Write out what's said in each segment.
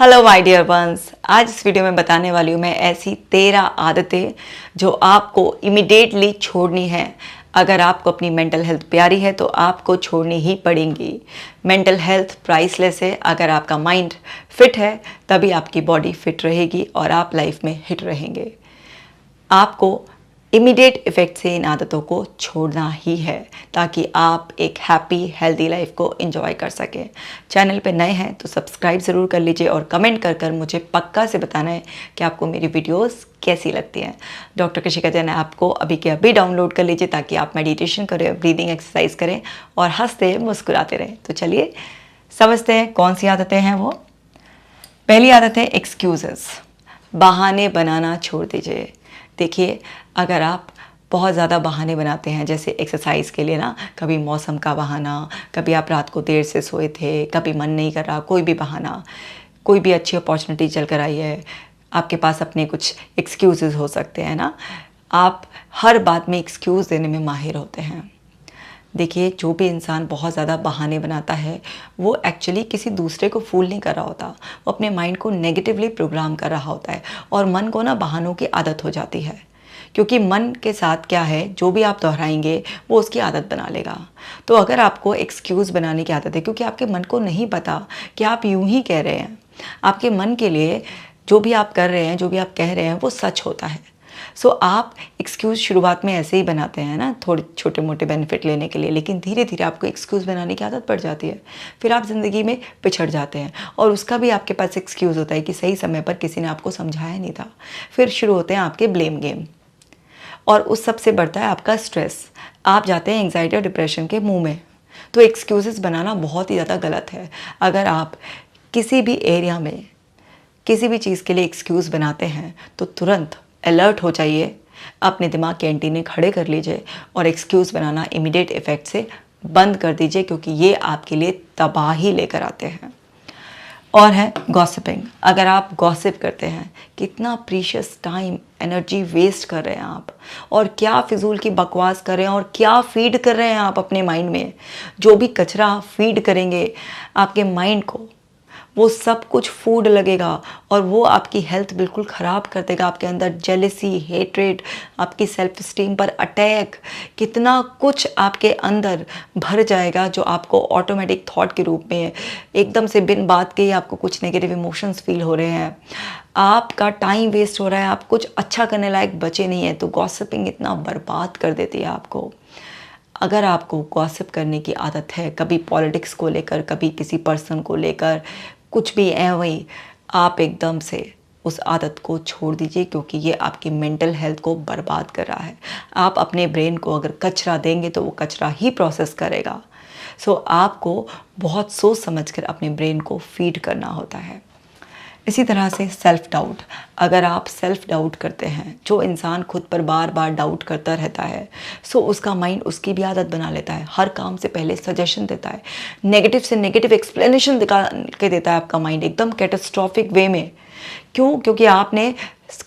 Hello my dear ones, आज इस video में बताने वाली हूँ मैं ऐसी 13 आदतें जो आपको इमिडिएटली छोड़नी है। अगर आपको अपनी मेंटल हेल्थ प्यारी है तो आपको छोड़नी ही पड़ेंगी। मेंटल हेल्थ प्राइसलेस है। अगर आपका माइंड फिट है तभी आपकी बॉडी फिट रहेगी और आप लाइफ में हिट रहेंगे। आपको इमीडिएट इफ़ेक्ट से इन आदतों को छोड़ना ही है ताकि आप एक हैप्पी हेल्दी लाइफ को एंजॉय कर सकें। चैनल पे नए हैं तो सब्सक्राइब ज़रूर कर लीजिए और कमेंट कर मुझे पक्का से बताना है कि आपको मेरी वीडियोस कैसी लगती हैं। डॉक्टर कृषिका जैन ऐप को अभी के अभी डाउनलोड कर लीजिए ताकि आप मेडिटेशन करें, ब्रीदिंग एक्सरसाइज करें और हंसते मुस्कुराते रहें। तो चलिए समझते हैं कौन सी आदतें हैं वो। पहली आदत है एक्सक्यूज़ेस। बहाने बनाना छोड़ दीजिए। देखिए, अगर आप बहुत ज़्यादा बहाने बनाते हैं, जैसे एक्सरसाइज के लिए ना, कभी मौसम का बहाना, कभी आप रात को देर से सोए थे, कभी मन नहीं कर रहा, कोई भी बहाना, कोई भी अच्छी अपॉर्चुनिटी चल कर आई है, आपके पास अपने कुछ एक्सक्यूज़ेस हो सकते हैं ना। आप हर बात में एक्सक्यूज़ देने में माहिर होते हैं। देखिए, जो भी इंसान बहुत ज़्यादा बहाने बनाता है वो एक्चुअली किसी दूसरे को फूल नहीं कर रहा होता, वो अपने माइंड को नेगेटिवली प्रोग्राम कर रहा होता है और मन को ना बहानों की आदत हो जाती है। क्योंकि मन के साथ क्या है, जो भी आप दोहराएंगे वो उसकी आदत बना लेगा। तो अगर आपको एक्सक्यूज़ बनाने की आदत है, क्योंकि आपके मन को नहीं पता कि आप यूं ही कह रहे हैं, आपके मन के लिए जो भी आप कर रहे हैं, जो भी आप कह रहे हैं वो सच होता है। सो आप एक्सक्यूज़ शुरुआत में ऐसे ही बनाते हैं ना, थोड़े छोटे मोटे बेनिफिट लेने के लिए, लेकिन धीरे धीरे आपको एक्सक्यूज़ बनाने की आदत पड़ जाती है। फिर आप ज़िंदगी में पिछड़ जाते हैं और उसका भी आपके पास एक्सक्यूज़ होता है कि सही समय पर किसी ने आपको समझाया नहीं था। फिर शुरू होते हैं आपके ब्लेम गेम और उस सबसे बढ़ता है आपका स्ट्रेस। आप जाते हैं एंग्जाइटी और डिप्रेशन के मुंह में। तो एक्सक्यूज़ेस बनाना बहुत ही ज़्यादा गलत है। अगर आप किसी भी एरिया में किसी भी चीज़ के लिए एक्सक्यूज़ बनाते हैं तो तुरंत अलर्ट हो जाइए, अपने दिमाग के एंटीने खड़े कर लीजिए और एक्सक्यूज़ बनाना इमीडिएट इफ़ेक्ट से बंद कर दीजिए, क्योंकि ये आपके लिए तबाही लेकर आते हैं। और है गॉसिपिंग। अगर आप गॉसिप करते हैं, कितना प्रीशियस टाइम एनर्जी वेस्ट कर रहे हैं आप, और क्या फिजूल की बकवास कर रहे हैं और क्या फीड कर रहे हैं आप अपने माइंड में। जो भी कचरा फीड करेंगे आपके माइंड को, वो सब कुछ फूड लगेगा और वो आपकी हेल्थ बिल्कुल ख़राब कर देगा। आपके अंदर जेलसी, हेट्रेड, आपकी सेल्फ स्टीम पर अटैक, कितना कुछ आपके अंदर भर जाएगा जो आपको ऑटोमेटिक थॉट के रूप में एकदम से बिन बात के ही आपको कुछ नेगेटिव इमोशंस फील हो रहे हैं। आपका टाइम वेस्ट हो रहा है, आप कुछ अच्छा करने लायक बचे नहीं है। तो गॉसिपिंग इतना बर्बाद कर देती है आपको। अगर आपको गॉसिप करने की आदत है, कभी पॉलिटिक्स को लेकर, कभी किसी पर्सन को लेकर, कुछ भी है वही, आप एकदम से उस आदत को छोड़ दीजिए, क्योंकि ये आपकी मेंटल हेल्थ को बर्बाद कर रहा है। आप अपने ब्रेन को अगर कचरा देंगे तो वो कचरा ही प्रोसेस करेगा। सो आपको बहुत सोच समझकर अपने ब्रेन को फीड करना होता है। इसी तरह से सेल्फ डाउट। अगर आप सेल्फ डाउट करते हैं, जो इंसान खुद पर बार बार डाउट करता रहता है, सो उसका माइंड उसकी भी आदत बना लेता है। हर काम से पहले सजेशन देता है, नेगेटिव से नेगेटिव एक्सप्लेनेशन निकाल के देता है आपका माइंड, एकदम कैटास्ट्रॉफिक वे में। क्यों? क्योंकि आपने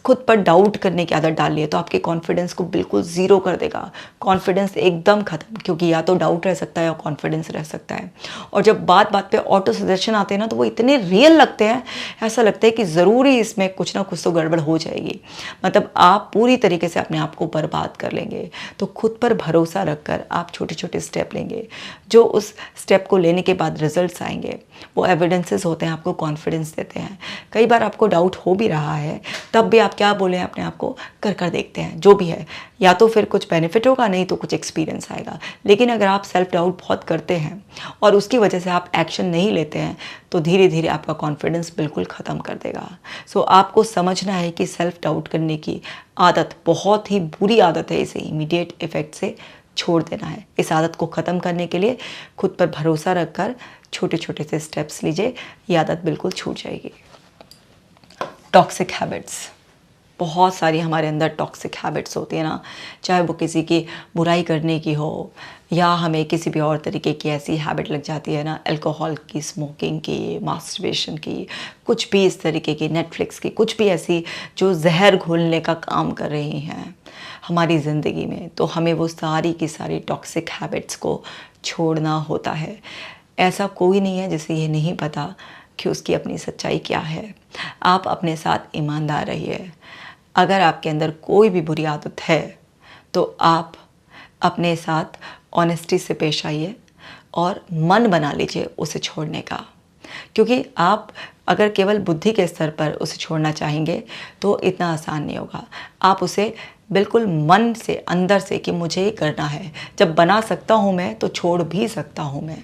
खुद पर डाउट करने की आदत डाल ली है, तो आपके कॉन्फिडेंस को बिल्कुल ज़ीरो कर देगा। कॉन्फिडेंस एकदम ख़त्म, क्योंकि या तो डाउट रह सकता है या कॉन्फिडेंस रह सकता है। और जब बात बात पे ऑटो सजेशन आते हैं ना, तो वो इतने रियल लगते हैं, ऐसा लगता है कि ज़रूरी इसमें कुछ ना कुछ तो गड़बड़ हो जाएगी। मतलब आप पूरी तरीके से अपने आप को बर्बाद कर लेंगे। तो खुद पर भरोसा रखकर आप छोटे छोटे स्टेप लेंगे, जो उस स्टेप को लेने के बाद रिजल्ट्स आएंगे। वो एविडेंसेस होते हैं, आपको कॉन्फिडेंस देते हैं। कई बार आपको डाउट हो भी रहा है, तब भी आप क्या बोले अपने आप को कर कर देखते हैं। जो भी है, या तो फिर कुछ बेनिफिट होगा, नहीं तो कुछ एक्सपीरियंस आएगा। लेकिन अगर आप सेल्फ डाउट बहुत करते हैं और उसकी वजह से आप एक्शन नहीं लेते हैं, तो धीरे धीरे आपका कॉन्फिडेंस बिल्कुल ख़त्म कर देगा। सो आपको समझना है कि सेल्फ डाउट करने की आदत बहुत ही बुरी आदत है। इसे इमीडिएट इफ़ेक्ट से छोड़ देना है। इस आदत को ख़त्म करने के लिए खुद पर भरोसा रखकर छोटे छोटे से स्टेप्स लीजिए, ये आदत बिल्कुल छूट जाएगी। Toxic habits. बहुत सारी हमारे अंदर टॉक्सिक हैबिट्स होती है ना, चाहे वो किसी की बुराई करने की हो या हमें किसी भी और तरीके की ऐसी हैबिट लग जाती है ना, अल्कोहल की, स्मोकिंग की, मास्टरबेशन की, कुछ भी इस तरीके की, नेटफ्लिक्स की, कुछ भी ऐसी जो जहर घोलने का काम कर रही हैं हमारी ज़िंदगी में। तो हमें वो सारी की सारी टॉक्सिक हैबिट्स को छोड़ना होता है। ऐसा कोई नहीं है जिसे ये नहीं पता कि उसकी अपनी सच्चाई क्या है। आप अपने साथ ईमानदार रहिए। अगर आपके अंदर कोई भी बुरी आदत है तो आप अपने साथ ऑनेस्टी से पेश आइए और मन बना लीजिए उसे छोड़ने का। क्योंकि आप अगर केवल बुद्धि के स्तर पर उसे छोड़ना चाहेंगे तो इतना आसान नहीं होगा। आप उसे बिल्कुल मन से, अंदर से कि मुझे ये करना है, जब बना सकता हूँ मैं तो छोड़ भी सकता हूँ मैं।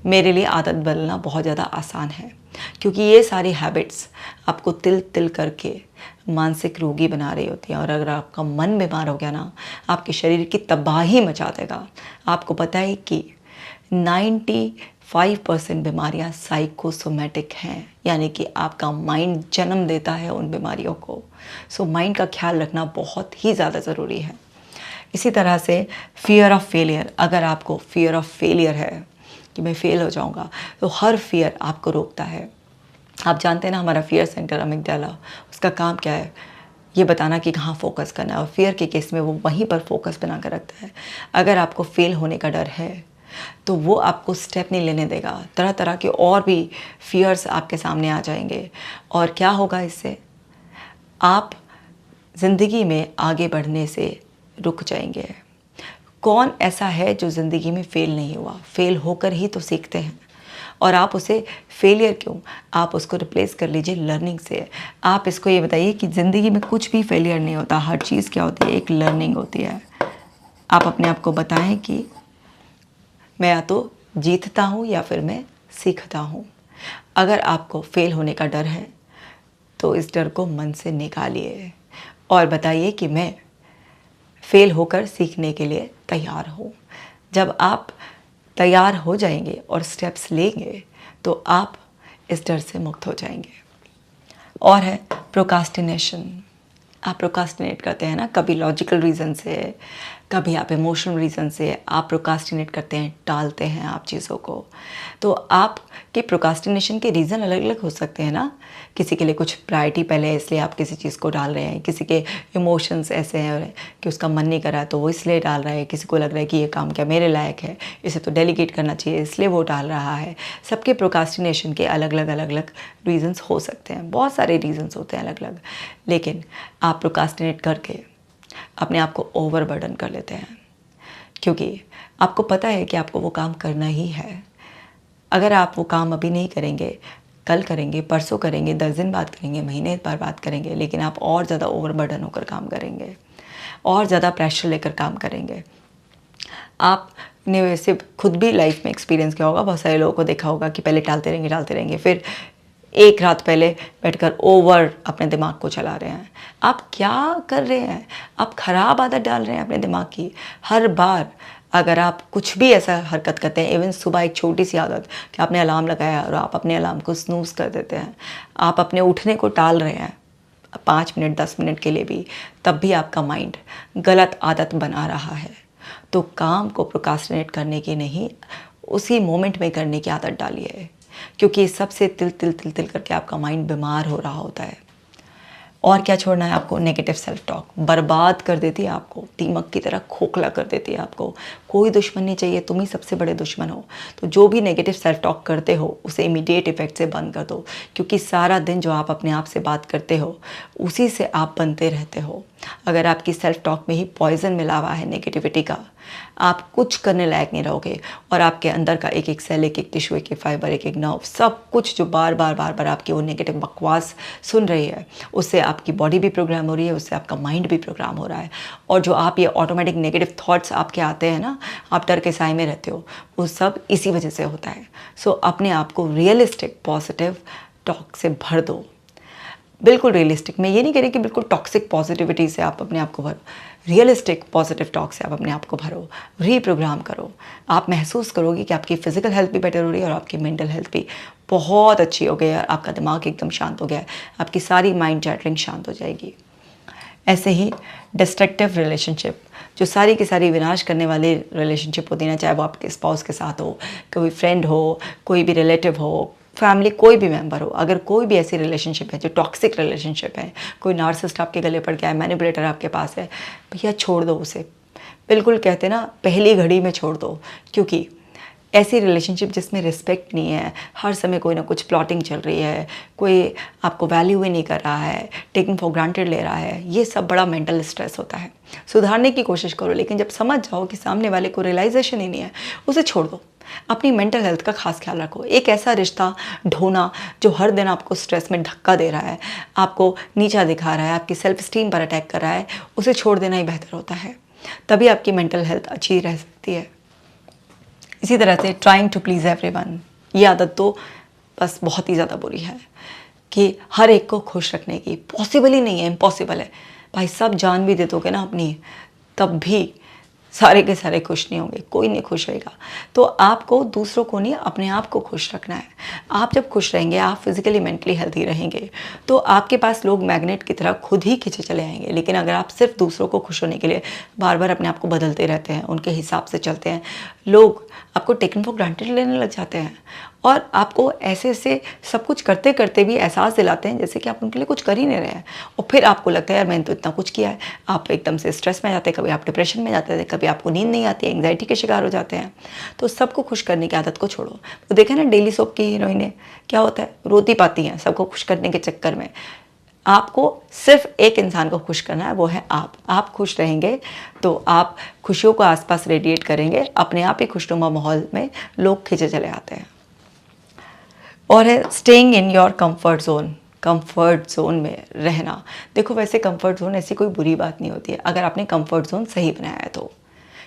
मेरे लिए आदत बदलना बहुत ज़्यादा आसान है, क्योंकि ये सारी हैबिट्स आपको तिल तिल करके मानसिक रोगी बना रही होती हैं। और अगर आपका मन बीमार हो गया ना, आपके शरीर की तबाही मचा देगा। आपको पता है कि 95% बीमारियां साइकोसोमेटिक हैं, यानी कि आपका माइंड जन्म देता है उन बीमारियों को। सो माइंड का ख्याल रखना बहुत ही ज़्यादा ज़रूरी है। इसी तरह से फियर ऑफ फेलियर, अगर आपको फियर ऑफ फेलियर है कि मैं फेल हो जाऊंगा, तो हर फियर आपको रोकता है। आप जानते हैं ना, हमारा फियर सेंटर अमिगडाला, उसका काम क्या है? ये बताना कि कहाँ फोकस करना है, और फियर के केस में वो वहीं पर फोकस बना कर रखता है। अगर आपको फेल होने का डर है तो वो आपको स्टेप नहीं लेने देगा। तरह तरह के और भी फियर्स आपके सामने आ जाएंगे, और क्या होगा इससे? आप ज़िंदगी में आगे बढ़ने से रुक जाएंगे। कौन ऐसा है जो ज़िंदगी में फ़ेल नहीं हुआ? फ़ेल होकर ही तो सीखते हैं। और आप उसे फेलियर क्यों, आप उसको रिप्लेस कर लीजिए लर्निंग से। आप इसको ये बताइए कि ज़िंदगी में कुछ भी फेलियर नहीं होता, हर चीज़ क्या होती है? एक लर्निंग होती है। आप अपने आप को बताएं कि मैं या तो जीतता हूँ या फिर मैं सीखता हूँ। अगर आपको फेल होने का डर है तो इस डर को मन से निकालिए और बताइए कि मैं फेल होकर सीखने के लिए तैयार हूँ। जब आप तैयार हो जाएंगे और स्टेप्स लेंगे तो आप इस डर से मुक्त हो जाएंगे। और है प्रोकास्टिनेशन। आप प्रोकास्टिनेट करते हैं ना, कभी लॉजिकल रीज़न से, कभी आप इमोशनल रीज़न से आप प्रोकास्टिनेट करते हैं, टालते हैं आप चीज़ों को। तो आपके प्रोकास्टिनेशन के रीज़न अलग अलग हो सकते हैं ना। किसी के लिए कुछ प्रायोरिटी पहले है इसलिए आप किसी चीज़ को डाल रहे हैं, किसी के इमोशंस ऐसे हैं कि उसका मन नहीं कर रहा है तो वो इसलिए डाल रहा है, किसी को लग रहा है कि ये काम क्या मेरे लायक है, इसे तो डेलीगेट करना चाहिए इसलिए वो डाल रहा है। सबके प्रोकास्टिनेशन के अलग अलग रीज़न्स हो सकते हैं, बहुत सारे रीज़न्स होते हैं अलग अलग। लेकिन आप प्रोकास्टिनेट करके अपने आप को ओवरबर्डन कर लेते हैं, क्योंकि आपको पता है कि आपको वो काम करना ही है। अगर आप वो काम अभी नहीं करेंगे, कल करेंगे, परसों करेंगे, 10 दिन बाद करेंगे, महीने बाद बात करेंगे, लेकिन आप और ज़्यादा ओवरबर्डन होकर काम करेंगे, और ज़्यादा प्रेशर लेकर काम करेंगे। आपने वैसे खुद भी लाइफ में एक्सपीरियंस किया होगा, बहुत सारे लोगों को देखा होगा कि पहले टालते रहेंगे, फिर एक रात पहले बैठकर ओवर अपने दिमाग को चला रहे हैं। आप क्या कर रहे हैं? आप खराब आदत डाल रहे हैं अपने दिमाग की। हर बार अगर आप कुछ भी ऐसा हरकत करते हैं, इवन सुबह एक छोटी सी आदत कि आपने अलार्म लगाया और आप अपने अलार्म को स्नूज़ कर देते हैं, आप अपने उठने को टाल रहे हैं 5 मिनट 10 मिनट के लिए भी, तब भी आपका माइंड गलत आदत बना रहा है। तो काम को प्रोकास्टिनेट करने की नहीं, उसी मोमेंट में करने की आदत डालिए, क्योंकि सबसे तिल तिल तिल तिल करके आपका माइंड बीमार हो रहा होता है। और क्या छोड़ना है आपको? नेगेटिव सेल्फ टॉक बर्बाद कर देती है आपको, दीमक की तरह खोखला कर देती है आपको। कोई दुश्मन नहीं चाहिए, तुम ही सबसे बड़े दुश्मन हो। तो जो भी नेगेटिव सेल्फ टॉक करते हो उसे इमीडिएट इफेक्ट से बंद कर दो, क्योंकि सारा दिन जो आप अपने आप से बात करते हो उसी से आप बनते रहते हो। अगर आपकी सेल्फ टॉक में ही पॉइजन मिला हुआ है नेगेटिविटी का, आप कुछ करने लायक नहीं रहोगे, और आपके अंदर का एक एक सेल, एक एक टिश्यू, एक एक फाइबर, एक एक नर्व, सब कुछ जो बार बार आपकी वो नेगेटिव बकवास सुन रही है, उससे आपकी बॉडी भी प्रोग्राम हो रही है, उससे आपका माइंड भी प्रोग्राम हो रहा है। और जो आप ये ऑटोमेटिक नेगेटिव थॉट्स आपके आते हैं ना, आप डर के साए में रहते हो, वो सब इसी वजह से होता है। सो अपने आप को रियलिस्टिक पॉजिटिव टॉक से भर दो। बिल्कुल रियलिस्टिक, मैं ये नहीं कह रही कि बिल्कुल टॉक्सिक पॉजिटिविटी से आप अपने आप को भरो, रियलिस्टिक पॉजिटिव टॉक से आप अपने आप को भरो, रीप्रोग्राम करो। आप महसूस करोगे कि आपकी फिजिकल हेल्थ भी बेटर हो रही है और आपकी मेंटल हेल्थ भी बहुत अच्छी हो गई है, आपका दिमाग एकदम शांत हो गया है, आपकी सारी माइंड चैटरिंग शांत हो जाएगी। ऐसे ही डिस्ट्रक्टिव रिलेशनशिप, जो सारी की सारी विनाश करने वाली रिलेशनशिप होती है ना, चाहे वो आपके स्पाउस के साथ हो, कोई फ्रेंड हो, कोई भी रिलेटिव हो, फैमिली कोई भी मेंबर हो, अगर कोई भी ऐसी रिलेशनशिप है जो टॉक्सिक रिलेशनशिप है, कोई नार्सिसिस्ट आपके गले पड़ गया है, मैनिपुलेटर आपके पास है, भैया छोड़ दो उसे। बिल्कुल कहते ना, पहली घड़ी में छोड़ दो, क्योंकि ऐसी रिलेशनशिप जिसमें रिस्पेक्ट नहीं है, हर समय कोई ना कुछ प्लॉटिंग चल रही है, कोई आपको वैल्यू ही नहीं कर रहा है, टेकिंग फॉर ग्रांटेड ले रहा है, ये सब बड़ा मेंटल स्ट्रेस होता है। सुधारने की कोशिश करो, लेकिन जब समझ जाओ कि सामने वाले को रियलाइजेशन ही नहीं है, उसे छोड़ दो। अपनी मेंटल हेल्थ का खास ख्याल रखो। एक ऐसा रिश्ता ढोना जो हर दिन आपको स्ट्रेस में धक्का दे रहा है, आपको नीचा दिखा रहा है, आपकी सेल्फ स्टीम पर अटैक कर रहा है, उसे छोड़ देना ही बेहतर होता है। तभी आपकी मेंटल हेल्थ अच्छी रह सकती है। इसी तरह से ट्राइंग टू प्लीज़ एवरीवन, ये आदत तो बस बहुत ही ज़्यादा बुरी है कि हर एक को खुश रखने की। पॉसिबल ही नहीं है, इम्पॉसिबल है। भाई सब जान भी दे दोगे ना अपनी, तब भी सारे के सारे खुश नहीं होंगे, कोई नहीं खुश रहेगा। तो आपको दूसरों को नहीं, अपने आप को खुश रखना है। आप जब खुश रहेंगे, आप फिजिकली मेंटली हेल्थी रहेंगे, तो आपके पास लोग मैग्नेट की तरह खुद ही खींचे चले आएंगे। लेकिन अगर आप सिर्फ दूसरों को खुश होने के लिए बार बार अपने आप को बदलते रहते हैं, उनके हिसाब से चलते हैं, लोग आपको टेकन फॉर ग्रांटेड लेने लग जाते हैं और आपको ऐसे ऐसे सब कुछ करते करते भी एहसास दिलाते हैं जैसे कि आप उनके लिए कुछ कर ही नहीं रहे हैं। और फिर आपको लगता है यार मैंने तो इतना कुछ किया है। आप एकदम से स्ट्रेस में जाते हैं, कभी आप डिप्रेशन में जाते हैं, कभी आपको नींद नहीं आती है, एंग्जाइटी के शिकार हो जाते हैं। तो सबको खुश करने की आदत को छोड़ो। तो देखें ना डेली सोप की हीरोइनें क्या होता है, रोती पाती हैं सबको खुश करने के चक्कर में। आपको सिर्फ एक इंसान को खुश करना है, वो है आप। आप खुश रहेंगे तो आप खुशियों को आसपास रेडिएट करेंगे, अपने आप ही खुशनुमा माहौल में लोग खींचे चले आते हैं। और है staying in your comfort zone. Comfort zone में रहना, देखो वैसे कंफर्ट जोन ऐसी कोई बुरी बात नहीं होती है अगर आपने कंफर्ट जोन सही बनाया है तो।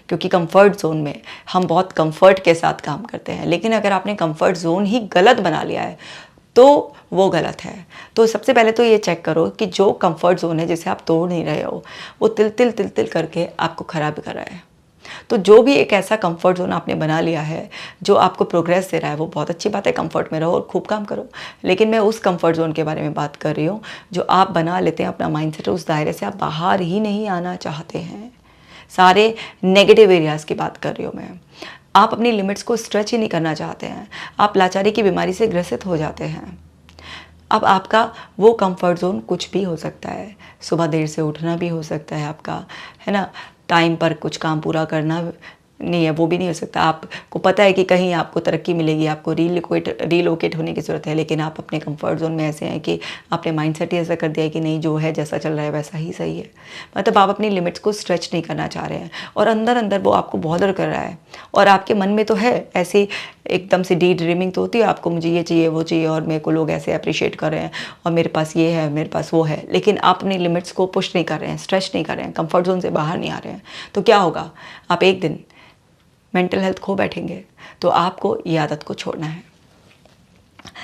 क्योंकि कंफर्ट जोन में हम बहुत कंफर्ट के साथ काम करते हैं, लेकिन अगर आपने कंफर्ट जोन ही गलत बना लिया है तो वो गलत है। तो सबसे पहले तो ये चेक करो कि जो कंफर्ट जोन है जिसे आप तोड़ नहीं रहे हो, वो तिल तिल करके आपको ख़राब कर रहा है। तो जो भी एक ऐसा कंफर्ट जोन आपने बना लिया है जो आपको प्रोग्रेस दे रहा है, वो बहुत अच्छी बात है, कंफर्ट में रहो और खूब काम करो। लेकिन मैं उस कंफर्ट जोन के बारे में बात कर रही हूँ जो आप बना लेते हैं अपना माइंडसेट, उस दायरे से आप बाहर ही नहीं आना चाहते हैं। सारे नेगेटिव एरियाज़ की बात कर रही हूँ मैं। आप अपनी लिमिट्स को स्ट्रेच ही नहीं करना चाहते हैं, आप लाचारी की बीमारी से ग्रसित हो जाते हैं। अब आपका वो कंफर्ट जोन कुछ भी हो सकता है, सुबह देर से उठना भी हो सकता है आपका, है ना, टाइम पर कुछ काम पूरा करना नहीं है, वो भी नहीं हो सकता। आपको पता है कि कहीं आपको तरक्की मिलेगी, आपको रीलोकेट होने की ज़रूरत है, लेकिन आप अपने कंफर्ट जोन में ऐसे हैं कि आपने माइंडसेट ही ऐसा कर दिया है कि नहीं, जो है जैसा चल रहा है वैसा ही सही है। मतलब आप अपनी लिमिट्स को स्ट्रेच नहीं करना चाह रहे हैं और अंदर अंदर वो आपको बॉदर कर रहा है। और आपके मन में तो है ऐसी एकदम से डी ड्रीमिंग तो होती है, आपको मुझे ये चाहिए वो चाहिए और मेरे को लोग ऐसे अप्रिशिएट कर रहे हैं और मेरे पास ये है, मेरे पास वो है, लेकिन आप अपनी लिमिट्स को पुश नहीं कर रहे हैं, स्ट्रेच नहीं कर रहे हैं, कंफर्ट जोन से बाहर नहीं आ रहे हैं। तो क्या होगा, आप एक दिन मेंटल हेल्थ खो बैठेंगे। तो आपको ये आदत को छोड़ना है।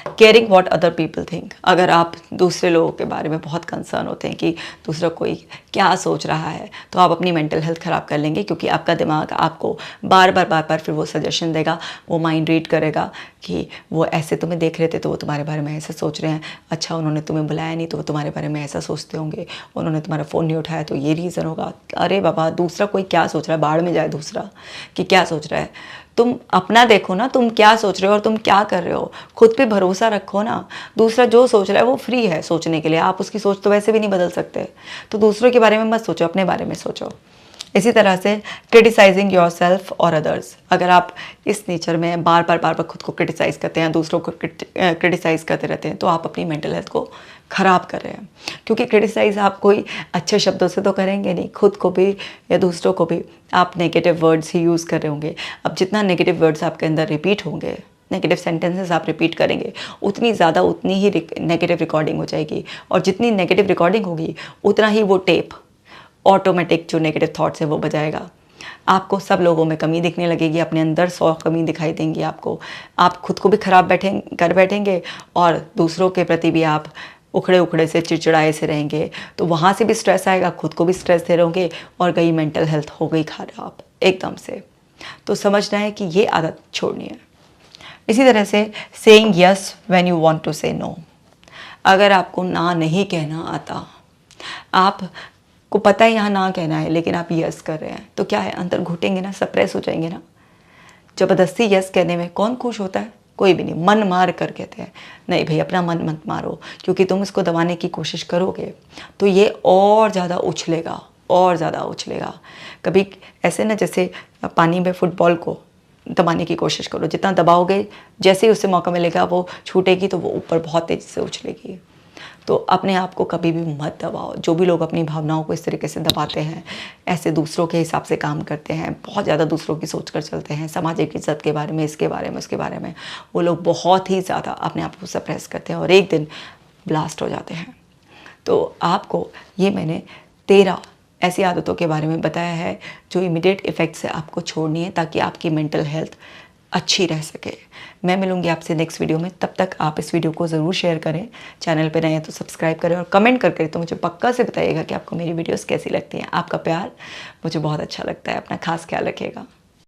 Caring what other people think. अगर आप दूसरे लोगों के बारे में बहुत कंसर्न होते हैं कि दूसरा कोई क्या सोच रहा है, तो आप अपनी मेंटल हेल्थ ख़राब कर लेंगे, क्योंकि आपका दिमाग आपको बार बार फिर वो सजेशन देगा, वो माइंड रीड करेगा कि वो ऐसे तुम्हें देख रहे थे तो वो तुम्हारे बारे में ऐसा सोच रहे हैं, अच्छा उन्होंने तुम्हें बुलाया नहीं तो वो तुम्हारे बारे में ऐसा सोचते होंगे, उन्होंने तुम्हारा फ़ोन नहीं उठाया तो ये रीज़न होगा। अरे बाबा, दूसरा कोई क्या सोच रहा है, बाहर में जाए दूसरा कि क्या सोच रहा है। तुम अपना देखो ना, तुम क्या सोच रहे हो और तुम क्या कर रहे हो, खुद पे भरोसा रखो ना। दूसरा जो सोच रहा है वो फ्री है सोचने के लिए, आप उसकी सोच तो वैसे भी नहीं बदल सकते। तो दूसरों के बारे में मत सोचो, अपने बारे में सोचो। इसी तरह से क्रिटिसाइजिंग योर सेल्फ और अदर्स। अगर आप इस नेचर में बार बार खुद को क्रिटिसाइज़ करते हैं, दूसरों को क्रिटिसाइज़ करते रहते हैं, तो आप अपनी मेंटल हेल्थ को ख़राब कर रहे हैं। क्योंकि क्रिटिसाइज़ आप कोई अच्छे शब्दों से तो करेंगे नहीं, खुद को भी या दूसरों को भी आप नेगेटिव वर्ड्स ही यूज़ कर रहे होंगे। अब जितना नेगेटिव वर्ड्स आपके अंदर रिपीट होंगे, नेगेटिव सेंटेंसेस आप रिपीट करेंगे, उतनी ज़्यादा उतनी ही नेगेटिव रिकॉर्डिंग हो जाएगी। और जितनी नेगेटिव रिकॉर्डिंग होगी उतना ही वो टेप ऑटोमेटिक जो नेगेटिव थॉट्स है वो बजाएगा। आपको सब लोगों में कमी दिखने लगेगी, अपने अंदर 100 कमी दिखाई देंगी आपको। आप खुद को भी ख़राब कर बैठेंगे और दूसरों के प्रति भी आप उखड़े से चिड़चिड़ाए से रहेंगे। तो वहाँ से भी स्ट्रेस आएगा, खुद को भी स्ट्रेस दे रहोगे और गई मेंटल हेल्थ हो गई खराब एकदम से। तो समझना है कि ये आदत छोड़नी है। इसी तरह से saying yes when you want to say no. अगर आपको ना नहीं कहना आता, आपको पता है यहाँ ना कहना है, लेकिन आप यस कर रहे हैं, तो क्या है, अंदर घुटेंगे ना, सप्रेस हो जाएंगे ना। ज़बरदस्ती यस कहने में कौन खुश होता है, कोई भी नहीं। मन मार कर कहते हैं, नहीं भाई अपना मन मत मारो, क्योंकि तुम इसको दबाने की कोशिश करोगे तो ये और ज़्यादा उछलेगा और ज़्यादा उछलेगा। कभी ऐसे ना, जैसे पानी में फुटबॉल को दबाने की कोशिश करो। जितना दबाओगे, जैसे ही उससे मौका मिलेगा वो छूटेगी तो वो ऊपर बहुत तेज़ी से उछलेगी। तो अपने आप को कभी भी मत दबाओ। जो भी लोग अपनी भावनाओं को इस तरीके से दबाते हैं, ऐसे दूसरों के हिसाब से काम करते हैं, बहुत ज़्यादा दूसरों की सोच कर चलते हैं, सामाजिक इज्जत के बारे में, इसके बारे में, उसके बारे में, वो लोग बहुत ही ज़्यादा अपने आप को सप्रेस करते हैं और एक दिन ब्लास्ट हो जाते हैं। तो आपको ये मैंने 13 ऐसी आदतों के बारे में बताया है जो इमीडिएट इफ़ेक्ट से आपको छोड़नी है, ताकि आपकी मेंटल हेल्थ अच्छी रह सके। मैं मिलूंगी आपसे नेक्स्ट वीडियो में। तब तक आप इस वीडियो को ज़रूर शेयर करें, चैनल पे नए हैं तो सब्सक्राइब करें और कमेंट करके तो मुझे पक्का से बताइएगा कि आपको मेरी वीडियोस कैसी लगती हैं। आपका प्यार मुझे बहुत अच्छा लगता है। अपना खास ख्याल रखिएगा।